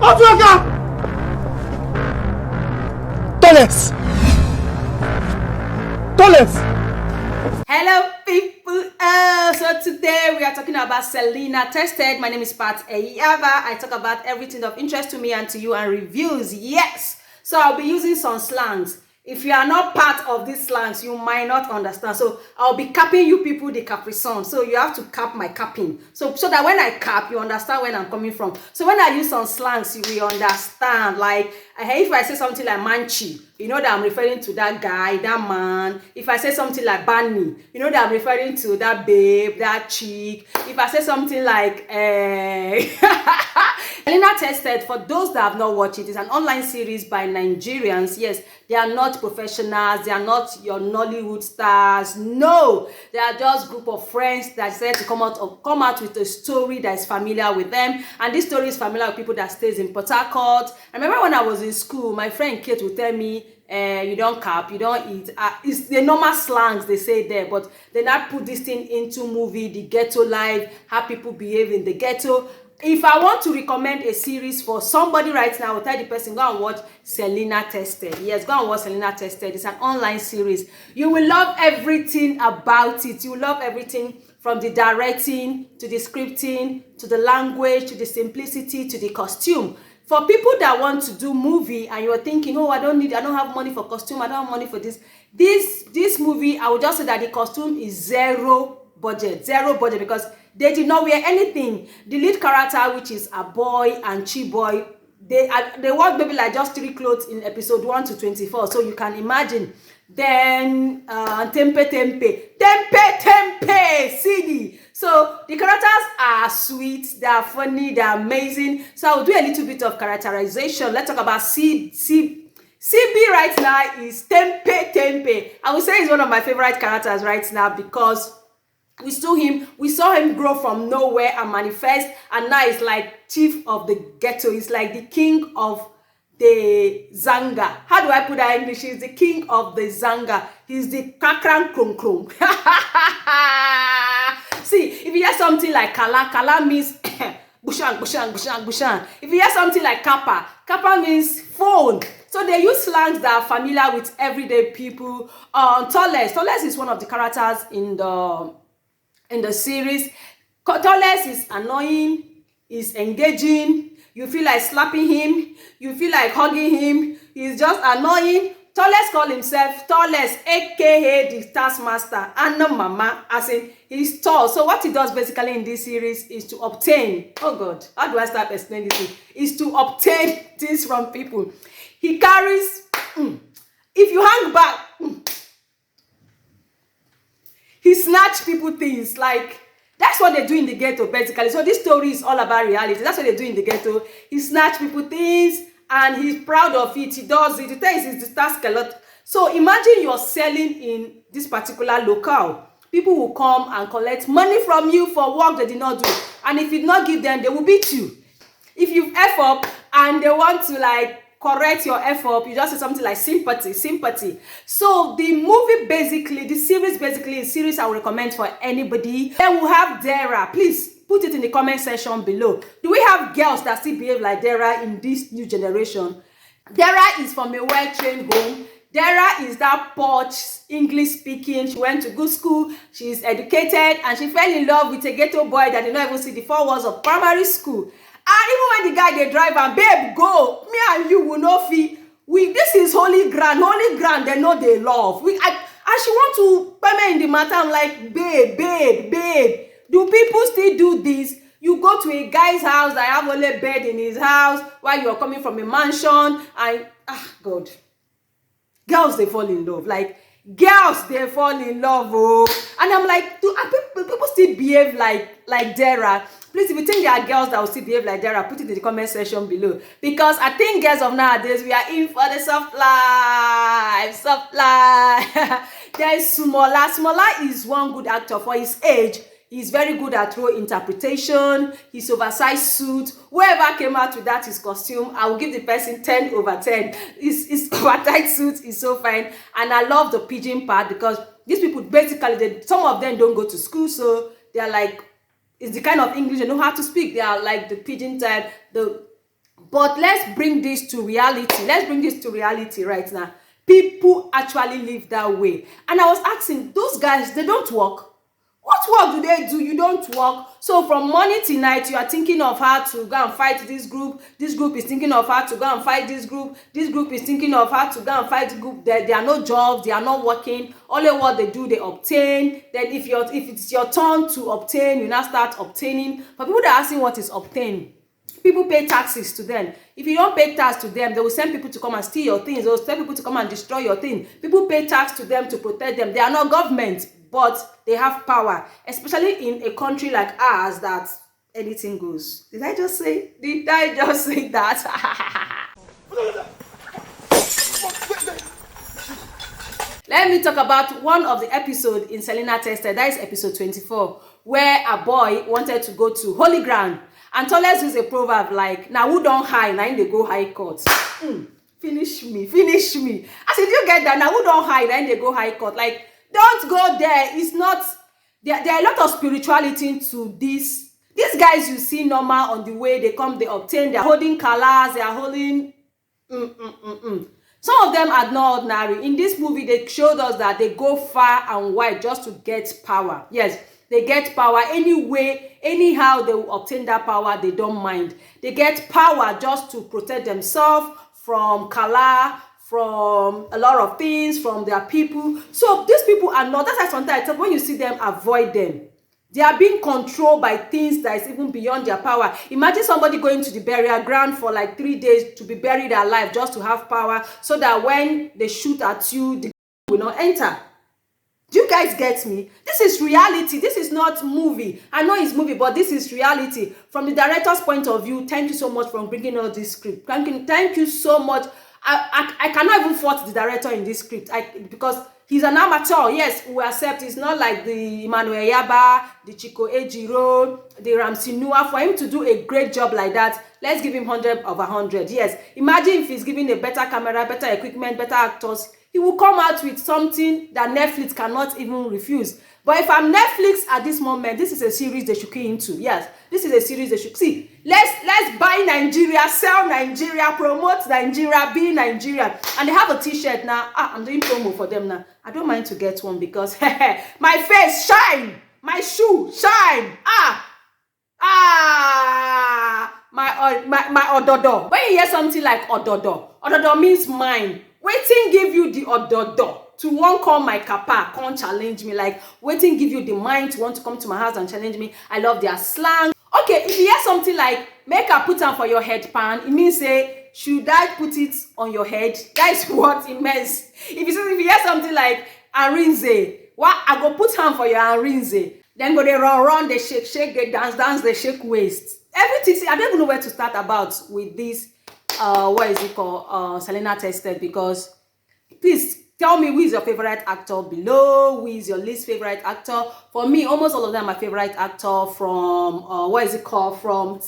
Toilets! Hello people, so today we are talking about Selena Tested. My name is Abba. I talk about everything of interest to me and to you and reviews, yes. So I'll be using some slangs. If you are not part of these slangs, you might not understand. So I'll be capping you people the caprison. So you have to cap my capping. So that when I cap, you understand where I'm coming from. So when I use some slangs, you will understand. Like, if I say something like manchi, you know that I'm referring to that guy, that man. If I say something like banny, you know that I'm referring to that babe, that chick. If I say something like Selena Tested, for those that have not watched it, is an online series by Nigerians. Yes, they are not professionals, they are not your Nollywood stars. No, they are just group of friends that decided to come out with a story that is familiar with them. And this story is familiar with people that stays in Port Harcourt. I remember when I was in school, my friend Kate would tell me, you don't cap, you don't eat. It's the normal slangs they say there, but they now put this thing into movie, the ghetto life, how people behave in the ghetto. If I want to recommend a series for somebody right now, I will tell the person, go and watch Selena Tested. Yes, go and watch Selena Tested. It's an online series. You will love everything about it. You will love everything from the directing, to the scripting, to the language, to the simplicity, to the costume. For people that want to do movie and you're thinking, oh, I don't have money for costume, I don't have money for this. This movie, I would just say that the costume is zero budget, because they did not wear anything. The lead character, which is Aboy and Chiboy, they wore maybe like just 3 clothes in episode 1 to 24. So you can imagine. Then tempe, CD. So the characters are sweet, they are funny, they are amazing. So I'll do a little bit of characterization. Let's talk about CB right now is tempe. I would say he's one of my favorite characters right now because we saw him grow from nowhere and manifest, and now he's like chief of the ghetto. He's like the king of the Zanga. How do I put that in English? He's the king of the Zanga. He's the kakran krum krum. See, if you hear something like kala means bushan. If you hear something like kappa means phone. So they use slangs that are familiar with everyday people. Toles is one of the characters in the series. Toles is annoying, is engaging. You feel like slapping him, you feel like hugging him. He's just annoying. Toles call himself Toles, aka the taskmaster, and no mama, as in he's tall. So what he does basically in this series is to obtain, oh god, how do I start explaining this thing? Is to obtain things from people. He carries, if you hang back, he snatch people things. Like, that's what they do in the ghetto basically. So this story is all about reality. That's what they do in the ghetto. He snatch people things and he's proud of it. He does it. He tells it's the task a lot. So imagine you're selling in this particular locale. People will come and collect money from you for work they did not do. And if you did not give them, they will beat you. If you've F up and they want to like correct your effort, you just say something like sympathy. So the movie basically, the series basically is a series I would recommend for anybody. Then we'll have Dara. Please put it in the comment section below. Do we have girls that still behave like Dara in this new generation? Dara is from a well-trained home. Dara is that posh English speaking. She went to good school, she's educated, and she fell in love with a ghetto boy that did not even see the 4 walls of primary school. And even when the guy they drive and babe go, me and you will not feel. This is holy ground, they know they love. And she want to put me in the matter. I'm like, babe, do people still do this? You go to a guy's house that have only bed in his house while you're coming from a mansion, and God, girls they fall in love. Like, girls they fall in love, oh. And I'm like, do people still behave like Dara? Please, if you think there are girls that will still behave like Dara, put it in the comment section below. Because I think girls of nowadays, we are in for the soft life. There is Smola. Smola is one good actor for his age. He's very good at role interpretation. His oversized suit. Whoever came out with that, his costume, I will give the person 10 over 10. His oversized suit is so fine. And I love the pidgin part because these people, basically, some of them don't go to school. So they are like, it's the kind of English they know how to speak. They are like the pidgin type. But let's bring this to reality. Let's bring this to reality right now. People actually live that way. And I was asking, those guys, they don't work. What work do they do? You don't work. So from morning till night, you are thinking of how to go and fight this group. This group is thinking of how to go and fight this group. This group is thinking of how to go and fight the group. There are no jobs. They are not working. Only what they do, they obtain. Then if it's your turn to obtain, you now start obtaining. For people that are asking what is obtain, people pay taxes to them. If you don't pay tax to them, they will send people to come and steal your things. They will send people to come and destroy your things. People pay tax to them to protect them. They are not government, but they have power, especially in a country like ours that anything goes. Did I just say that? Let me talk about one of the episodes in Selena Tested. That is episode 24, where a boy wanted to go to holy ground. And so let's use a proverb like, now who don't high, now they go high court. Finish me. I said, you get that? Now who don't high, now they go high court. Like, don't go there. It's not, there are a lot of spirituality to this. These guys you see normal on the way, they come, they obtain, they're holding colors, they are holding, Some of them are not ordinary. In this movie, they showed us that they go far and wide just to get power. Yes, they get power anyway, anyhow they will obtain that power, they don't mind. They get power just to protect themselves from kala, from a lot of things, from their people. So these people are not, that's why sometimes when you see them, avoid them. They are being controlled by things that is even beyond their power. Imagine somebody going to the burial ground for like 3 days to be buried alive just to have power, so that when they shoot at you, the will not enter. Do you guys get me? This is reality. This is not movie. I know it's movie, but this is reality. From the director's point of view, thank you so much for bringing out this script. Thank you so much. I cannot even fault the director in this script because he's an amateur. Yes, we accept. It's not like the Emmanuel Yaba, the Chico Ejiro, the Ramsinua. For him to do a great job like that, let's give him 100 over 100. Yes, imagine if he's given a better camera, better equipment, better actors. He will come out with something that Netflix cannot even refuse. But if I'm Netflix at this moment, this is a series they should key into. Yes, this is a series they should see. Let's buy Nigeria, sell Nigeria, promote Nigeria, be Nigeria. And they have a t-shirt now. I'm doing promo for them now. I don't mind to get one because my face shine, my shoe shine. My ododo. When you hear something like ododo means mine. Waiting give you the ododo to one call my kapa, can't challenge me. Like waiting give you the mind to want to come to my house and challenge me. I love their slang. Okay, if you hear something like make her put on for your head pan, it means say should I put it on your head? That is what it means. If you hear something like arinze, what I go put on for your arinze, then go they run, they shake, they dance, they shake waist. Everything. See, I don't even know where to start about with this. What is it called? Selena Tested, because please tell me who is your favorite actor below, who is your least favorite actor. For me, almost all of them are my favorite actor from what is it called? From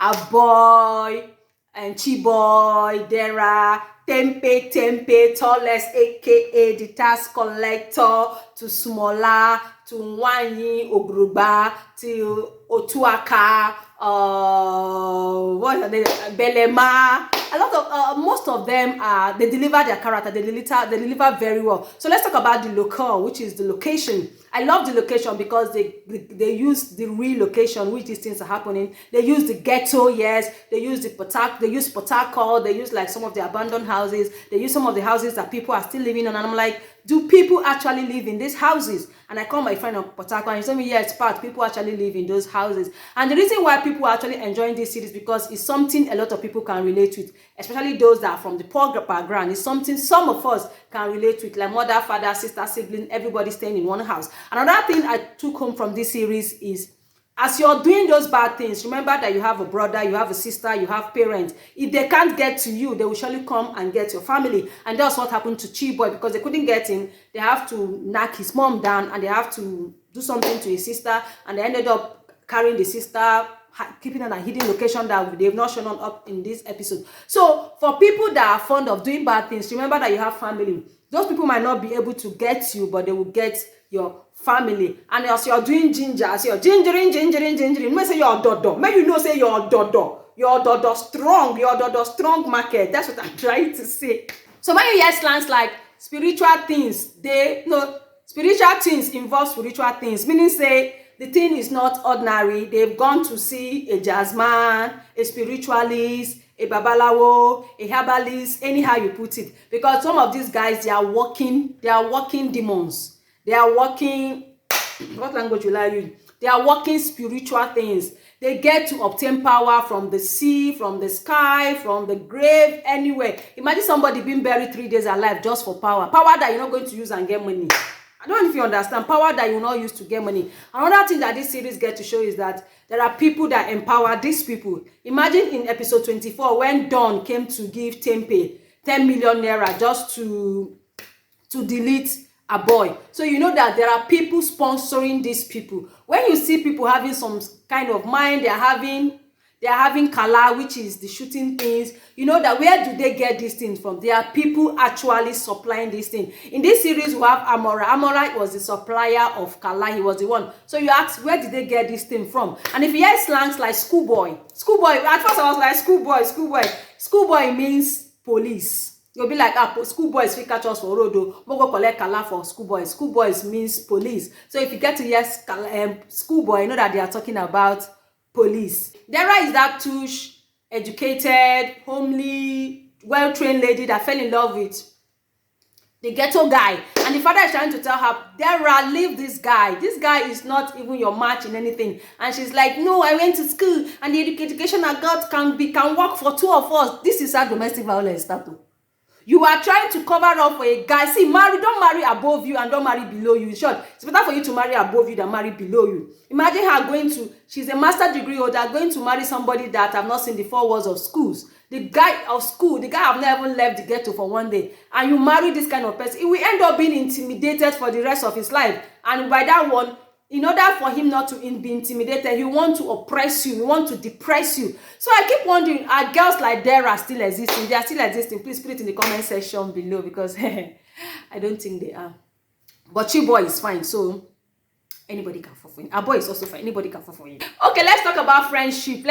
Aboy and Chiboy, Dara, Tempe, tallest, aka the tax collector, to Smola, to Nwanyi, Ogruba, to Otuaka, what are they? Belema. A lot of most of them are, they deliver their character, they deliver very well. So let's talk about the locale, which is the location. I love the location because they use the real location which these things are happening. They use the ghetto, yes. They use the Port Harcourt. They use like some of the abandoned houses. They use some of the houses that people are still living on. And I'm like, do people actually live in these houses? And I call my friend on Port Harcourt and he told me, yes, part people actually live in those houses. And the reason why people are actually enjoying this series because it's something a lot of people can relate with, especially those that are from the poor background. It's something some of us can relate with, like mother, father, sister, sibling, everybody staying in one house. Another thing I took home from this series is, as you're doing those bad things, remember that you have a brother, you have a sister, you have parents. If they can't get to you, they will surely come and get your family. And that's what happened to Chiboy, because they couldn't get him. They have to knock his mom down and they have to do something to his sister. And they ended up carrying the sister, keeping her in a hidden location that they've not shown up in this episode. So for people that are fond of doing bad things, remember that you have family. Those people might not be able to get you, but they will get your family. And as you're doing ginger, as you're gingering, you may say you're dodo. Maybe you know say you're dodo. strong market. That's what I'm trying to say. So when you hear slangs like spiritual things, spiritual things involve spiritual things, meaning say the thing is not ordinary. They've gone to see a jazzman, a spiritualist, a babalawo, a herbalist, anyhow you put it. Because some of these guys, they are walking demons. They are walking, what language will I use? They are walking spiritual things. They get to obtain power from the sea, from the sky, from the grave, anywhere. Imagine somebody being buried 3 days alive just for power. Power that you're not going to use and get money. I don't know if you understand. Power that you will not use to get money. Another thing that this series gets to show is that there are people that empower these people. Imagine in episode 24 when Dawn came to give Tempe 10 million naira just to delete a boy. So you know that there are people sponsoring these people. When you see people having some kind of mind, they are having kala, which is the shooting things, you know that where do they get these things from? There are people actually supplying these things. In this series, we have Amora. Amora was the supplier of kala. He was the one. So you ask, where did they get this thing from? And if you hear slangs like schoolboy, at first I was like schoolboy. Schoolboy means police. You'll be like, schoolboys fit catch us for road, we go collect kala for schoolboys. Schoolboys means police. So if you get to hear schoolboy, you know that they are talking about police. Dara is that touche, educated, homely, well-trained lady that fell in love with the ghetto guy. And the father is trying to tell her, Dara, leave this guy. This guy is not even your match in anything. And she's like, no, I went to school and the education I got can work for two of us. This is how domestic violence starts. You are trying to cover up for a guy. See, don't marry above you and don't marry below you. In short, it's better for you to marry above you than marry below you. Imagine her she's a master degree holder, going to marry somebody that have not seen the 4 walls of schools. The guy have never left the ghetto for one day. And you marry this kind of person, he will end up being intimidated for the rest of his life. And by that one, in order for him not to be intimidated, he wants to oppress you, he wants to depress you. So I keep wondering, are girls like Dara still existing? They are still existing. Please put it in the comment section below, because I don't think they are. But Chiboy is fine, so anybody can fall for him. Aboy is also fine. Anybody can fall for him. Okay, let's talk about friendship.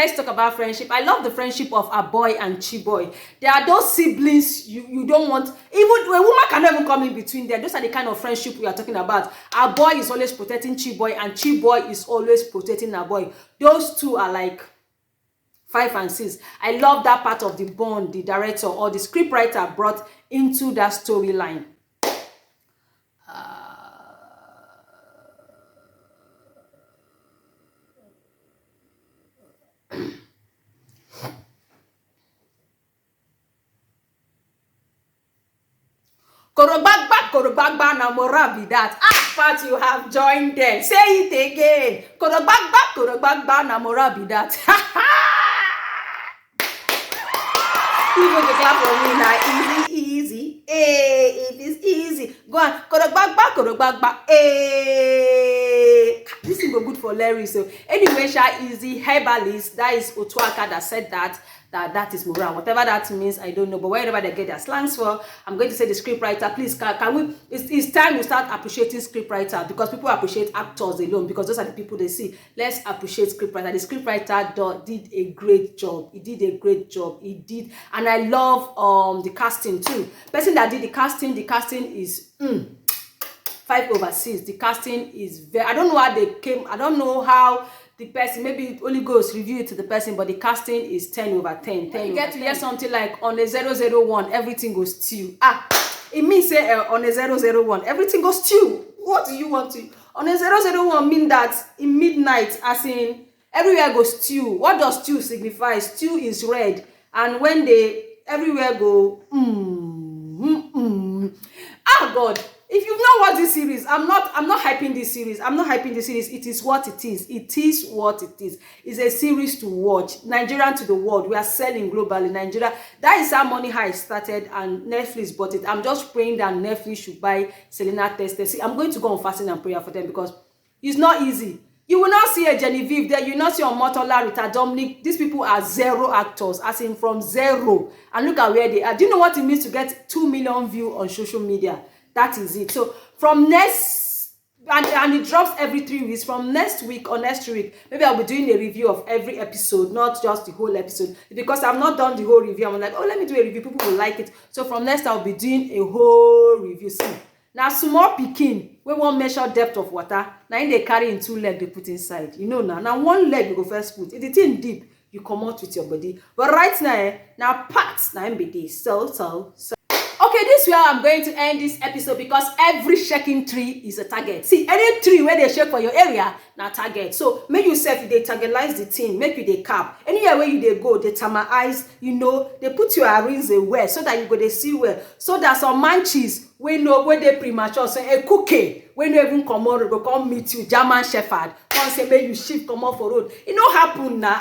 I love the friendship of Aboy and Chiboy. They are those siblings you don't want. Even a woman cannot even come in between them. Those are the kind of friendship we are talking about. Aboy is always protecting Chiboy, and Chiboy is always protecting Aboy. Those two are like 5 and 6. I love that part of the bond the director or the scriptwriter brought into that storyline. Korobagba na mora be that. Part you have joined them. Say it again. Korobagba na mora be that. Even the clap for me now. Easy. Hey, it is easy. Go on. Korobagba. Hey. This is good for Larry. So anyway, easy herbalist. That is Otuaka that said that is moral. Whatever that means, I don't know. But wherever they get their slangs for, I'm going to say the scriptwriter. Please, can we? It's time we start appreciating scriptwriter, because people appreciate actors alone, because those are the people they see. Let's appreciate scriptwriter. The scriptwriter did a great job. He did, and I love the casting too. Person that did the casting is 5/6. The casting is very. I don't know how they came. I don't know how. The person, maybe only goes review it to the person, but the casting is 10/10. You get to hear something like on a 001, everything goes stew. It means say on a 001, everything goes stew. What do you want to? On a 001 mean that in midnight, as in everywhere goes stew. What does stew signify? Stew is red, and when they everywhere go God. If you've not watched this series, I'm not hyping this series. It is what it is. It's a series to watch. Nigerian to the world. We are selling globally. Nigeria. That is how Money High started, and Netflix bought it. I'm just praying that Netflix should buy Selena tested. See, I'm going to go on fasting and prayer for them, because it's not easy. You will not see a Genevieve there. You will not see a Motola, Rita Dominic. These people are zero actors, as in from zero. And look at where they are. Do you know what it means to get 2 million views on social media? That is it. So from next and it drops every 3 weeks. From next week or next week, maybe I'll be doing a review of every episode, not just the whole episode, because I've not done the whole review. I'm like, oh, let me do a review, people will like it. So from next, I'll be doing a whole review. See, now small pikin we won't measure depth of water, now in they carry in 2 legs they put inside, you know. Now 1 leg you go first put, if the thing deep, you come out with your body. But right now parts now be this. So okay, this is where I'm going to end this episode, because every shaking tree is a target. See, any tree where they shake for your area, now target. So make yourself, they targetize the thing, make you they cap. Anywhere where you they go, they thermalize, you know, they put your rings away so that you go they see well. So that some manchies we know where they premature. So a cookie, when you even come on, go come meet you, German Shepherd. Come say, make you shift, come off for road. It no happen now.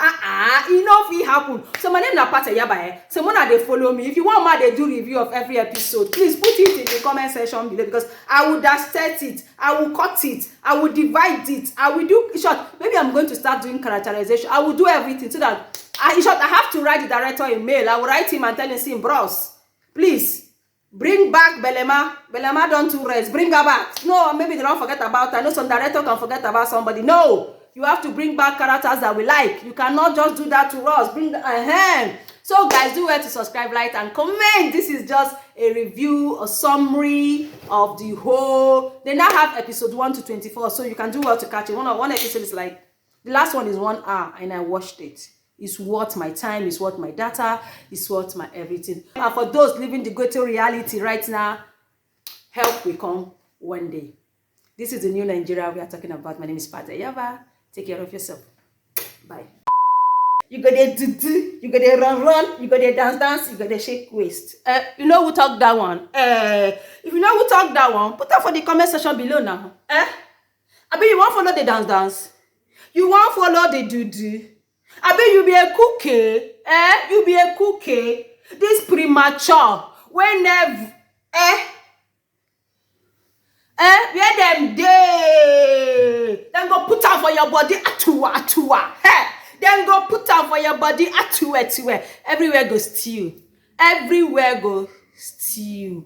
It no fit happen. So my name na Pate Yaba. So when they follow me, if you want me, they do review of every episode. Please put it in the comment section below, because I will dissect it, I will cut it, I will divide it, I will do short. Maybe I'm going to start doing characterization. I will do everything so that in short, I have to write the director a mail. I will write him and tell him, bros, please. Bring back Belema. Belema don't to rest. Bring her back. No, maybe they don't forget about her. I know some director can forget about somebody. No, you have to bring back characters that we like. You cannot just do that to us. Bring the hand. So guys, do well to subscribe, like, and comment. This is just a review, a summary of the whole. They now have episode 1 to 24, so you can do well to catch it. One episode is like, the last one is 1 hour, and I watched it. It's worth my time, it's worth my data, it's worth my everything. And for those living the ghetto reality right now, help will come one day. This is the new Nigeria we are talking about. My name is Pate Yaba. Take care of yourself. Bye. You go there do, you go there run, you go there dance, you go there shake waist. You know who talk that one? If you know who talk that one, put that for the comment section below now. I mean, you want follow the dance? You want follow the do? I bet you be a cookie, you be a cookie. This premature, whenever, where them day, then go put out for your body, atua, then go put out for your body, atua, everywhere go stew, everywhere go stew.